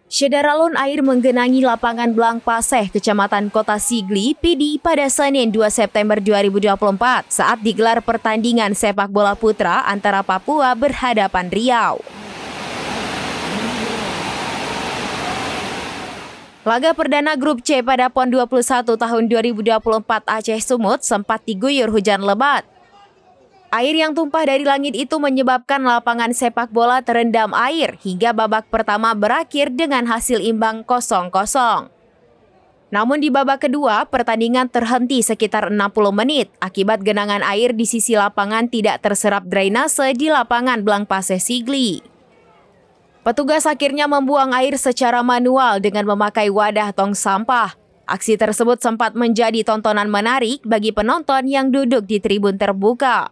Sederalun air menggenangi lapangan Blang Paseh, Kecamatan Kota Sigli, PD pada Senin 2 September 2024 saat digelar pertandingan sepak bola putra antara Papua berhadapan Riau. Laga perdana grup C pada PON 21 tahun 2024 Aceh Sumut sempat diguyur hujan lebat. Air yang tumpah dari langit itu menyebabkan lapangan sepak bola terendam air hingga babak pertama berakhir dengan hasil imbang 0-0. Namun di babak kedua, pertandingan terhenti sekitar 60 menit akibat genangan air di sisi lapangan tidak terserap drainase di lapangan Blang Paseh Sigli. Petugas akhirnya membuang air secara manual dengan memakai wadah tong sampah. Aksi tersebut sempat menjadi tontonan menarik bagi penonton yang duduk di tribun terbuka.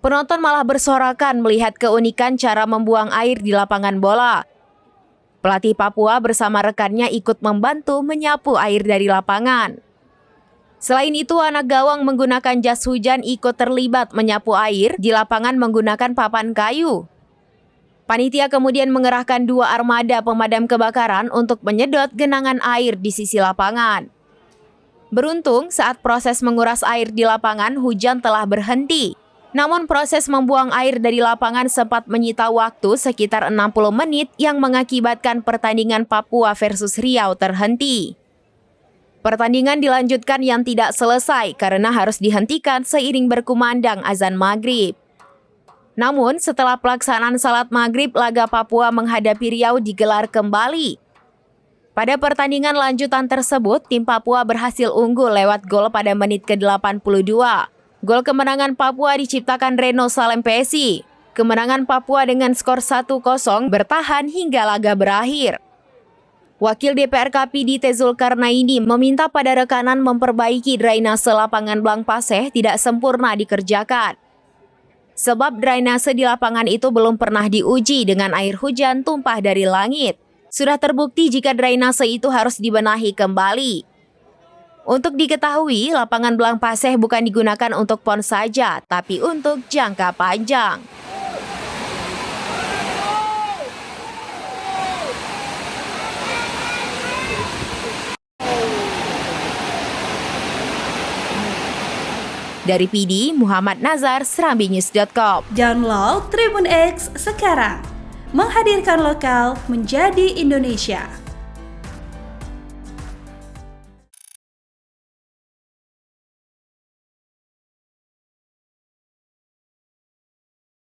Penonton malah bersorakan melihat keunikan cara membuang air di lapangan bola. Pelatih Papua bersama rekannya ikut membantu menyapu air dari lapangan. Selain itu, anak gawang menggunakan jas hujan ikut terlibat menyapu air di lapangan menggunakan papan kayu. Panitia kemudian mengerahkan 2 armada pemadam kebakaran untuk menyedot genangan air di sisi lapangan. Beruntung, saat proses menguras air di lapangan, hujan telah berhenti. Namun proses membuang air dari lapangan sempat menyita waktu sekitar 60 menit yang mengakibatkan pertandingan Papua versus Riau terhenti. Pertandingan dilanjutkan yang tidak selesai karena harus dihentikan seiring berkumandang azan maghrib. Namun setelah pelaksanaan salat maghrib, laga Papua menghadapi Riau digelar kembali. Pada pertandingan lanjutan tersebut, tim Papua berhasil unggul lewat gol pada menit ke-82. Gol kemenangan Papua diciptakan Reno Salem PSI. Kemenangan Papua dengan skor 1-0 bertahan hingga laga berakhir. Wakil DPRK PD Zulkarnaini meminta pada rekanan memperbaiki drainase lapangan Blang Paseh tidak sempurna dikerjakan. Sebab drainase di lapangan itu belum pernah diuji dengan air hujan tumpah dari langit. Sudah terbukti jika drainase itu harus dibenahi kembali. Untuk diketahui, lapangan Blang Paseh bukan digunakan untuk PON saja, tapi untuk jangka panjang. Dari PD, Muhammad Nazar, SerambiNews.com. Download Tribun X sekarang. Menghadirkan lokal menjadi Indonesia.